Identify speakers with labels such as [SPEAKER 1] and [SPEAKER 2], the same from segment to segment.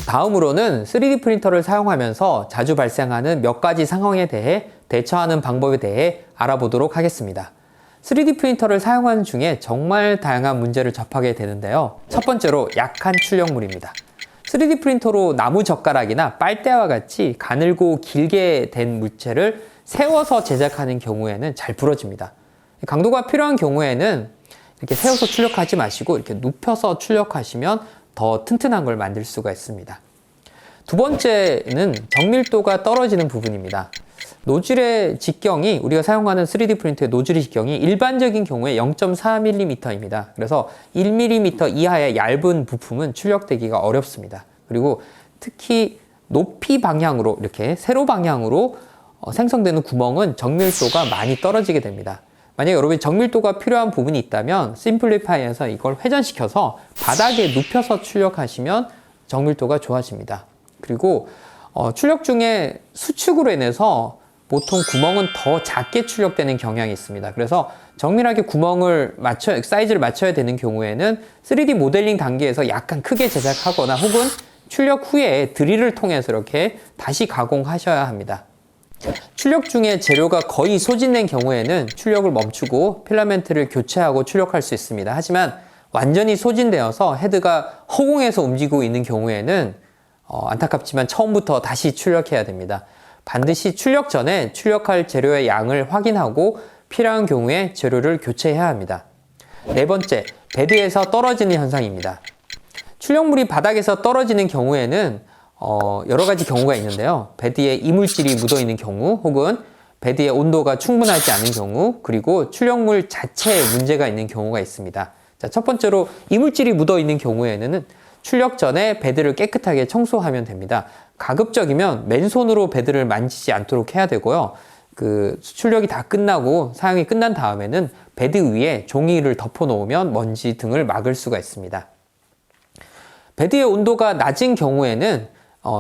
[SPEAKER 1] 다음으로는 3D 프린터를 사용하면서 자주 발생하는 몇 가지 상황에 대해 대처하는 방법에 대해 알아보도록 하겠습니다. 3D 프린터를 사용하는 중에 정말 다양한 문제를 접하게 되는데요. 첫 번째로 약한 출력물입니다. 3D 프린터로 나무 젓가락이나 빨대와 같이 가늘고 길게 된 물체를 세워서 제작하는 경우에는 잘 부러집니다. 강도가 필요한 경우에는 이렇게 세워서 출력하지 마시고 이렇게 눕혀서 출력하시면 더 튼튼한 걸 만들 수가 있습니다. 두 번째는 정밀도가 떨어지는 부분입니다. 노즐의 직경이, 우리가 사용하는 3D 프린터의 노즐의 직경이 일반적인 경우에 0.4mm입니다. 그래서 1mm 이하의 얇은 부품은 출력되기가 어렵습니다. 그리고 특히 높이 방향으로, 이렇게 세로 방향으로 생성되는 구멍은 정밀도가 많이 떨어지게 됩니다. 만약에 여러분이 정밀도가 필요한 부분이 있다면 심플리파이에서 이걸 회전시켜서 바닥에 눕혀서 출력하시면 정밀도가 좋아집니다. 그리고 출력 중에 수축으로 인해서 보통 구멍은 더 작게 출력되는 경향이 있습니다. 그래서 정밀하게 구멍을 사이즈를 맞춰야 되는 경우에는 3D 모델링 단계에서 약간 크게 제작하거나 혹은 출력 후에 드릴을 통해서 이렇게 다시 가공하셔야 합니다. 출력 중에 재료가 거의 소진된 경우에는 출력을 멈추고 필라멘트를 교체하고 출력할 수 있습니다. 하지만 완전히 소진되어서 헤드가 허공에서 움직이고 있는 경우에는 안타깝지만 처음부터 다시 출력해야 됩니다. 반드시 출력 전에 출력할 재료의 양을 확인하고 필요한 경우에 재료를 교체해야 합니다. 네 번째, 베드에서 떨어지는 현상입니다. 출력물이 바닥에서 떨어지는 경우에는 여러 가지 경우가 있는데요. 베드에 이물질이 묻어 있는 경우, 혹은 베드의 온도가 충분하지 않은 경우, 그리고 출력물 자체에 문제가 있는 경우가 있습니다. 자, 첫 번째로 이물질이 묻어 있는 경우에는 출력 전에 베드를 깨끗하게 청소하면 됩니다. 가급적이면 맨손으로 베드를 만지지 않도록 해야 되고요. 출력이 다 끝나고 사용이 끝난 다음에는 베드 위에 종이를 덮어 놓으면 먼지 등을 막을 수가 있습니다. 베드의 온도가 낮은 경우에는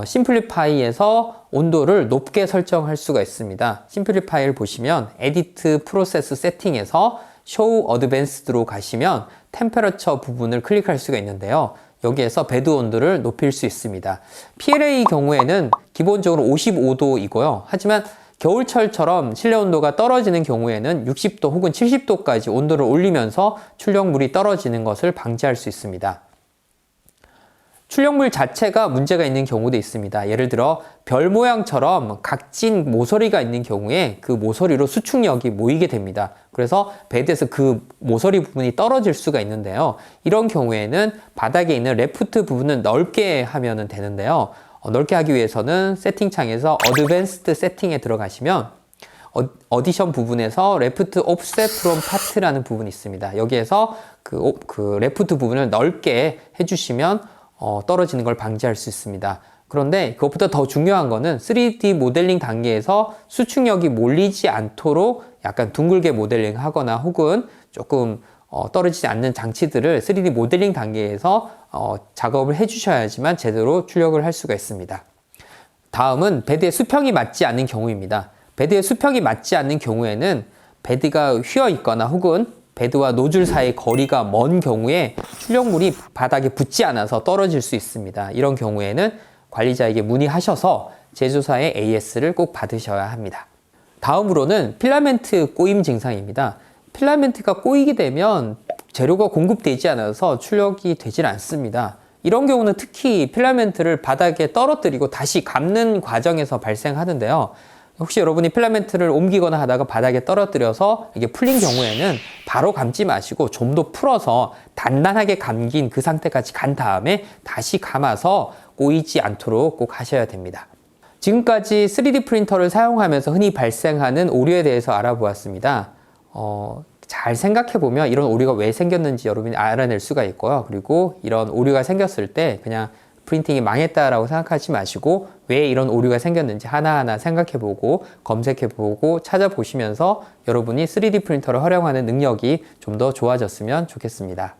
[SPEAKER 1] 심플리파이에서 온도를 높게 설정할 수가 있습니다. 심플리파이를 보시면 에디트 프로세스 세팅에서 쇼 어드밴스드로 가시면 템퍼러처 부분을 클릭할 수가 있는데요. 여기에서 베드 온도를 높일 수 있습니다. PLA 경우에는 기본적으로 55도이고요. 하지만 겨울철처럼 실내 온도가 떨어지는 경우에는 60도 혹은 70도까지 온도를 올리면서 출력물이 떨어지는 것을 방지할 수 있습니다. 출력물 자체가 문제가 있는 경우도 있습니다. 예를 들어 별 모양처럼 각진 모서리가 있는 경우에 그 모서리로 수축력이 모이게 됩니다. 그래서 베드에서 그 모서리 부분이 떨어질 수가 있는데요. 이런 경우에는 바닥에 있는 레프트 부분은 넓게 하면 되는데요. 넓게 하기 위해서는 세팅창에서 어드밴스드 세팅에 들어가시면 어디션 부분에서 레프트 옵셋 프롬 파트라는 부분이 있습니다. 여기에서 그 레프트 부분을 넓게 해주시면 떨어지는 걸 방지할 수 있습니다. 그런데 그것보다 더 중요한 거는 3D 모델링 단계에서 수축력이 몰리지 않도록 약간 둥글게 모델링 하거나 혹은 조금 떨어지지 않는 장치들을 3D 모델링 단계에서 작업을 해주셔야지만 제대로 출력을 할 수가 있습니다. 다음은 베드의 수평이 맞지 않는 경우입니다. 베드의 수평이 맞지 않는 경우에는 베드가 휘어 있거나 혹은 베드와 노즐 사이의 거리가 먼 경우에 출력물이 바닥에 붙지 않아서 떨어질 수 있습니다. 이런 경우에는 관리자에게 문의하셔서 제조사의 AS를 꼭 받으셔야 합니다. 다음으로는 필라멘트 꼬임 증상입니다. 필라멘트가 꼬이게 되면 재료가 공급되지 않아서 출력이 되질 않습니다. 이런 경우는 특히 필라멘트를 바닥에 떨어뜨리고 다시 감는 과정에서 발생하는데요. 혹시 여러분이 필라멘트를 옮기거나 하다가 바닥에 떨어뜨려서 이게 풀린 경우에는 바로 감지 마시고 좀 더 풀어서 단단하게 감긴 그 상태까지 간 다음에 다시 감아서 꼬이지 않도록 꼭 하셔야 됩니다. 지금까지 3D 프린터를 사용하면서 흔히 발생하는 오류에 대해서 알아보았습니다. 잘 생각해보면 이런 오류가 왜 생겼는지 여러분이 알아낼 수가 있고요. 그리고 이런 오류가 생겼을 때 그냥 프린팅이 망했다라고 생각하지 마시고 왜 이런 오류가 생겼는지 하나하나 생각해보고 검색해보고 찾아보시면서 여러분이 3D 프린터를 활용하는 능력이 좀 더 좋아졌으면 좋겠습니다.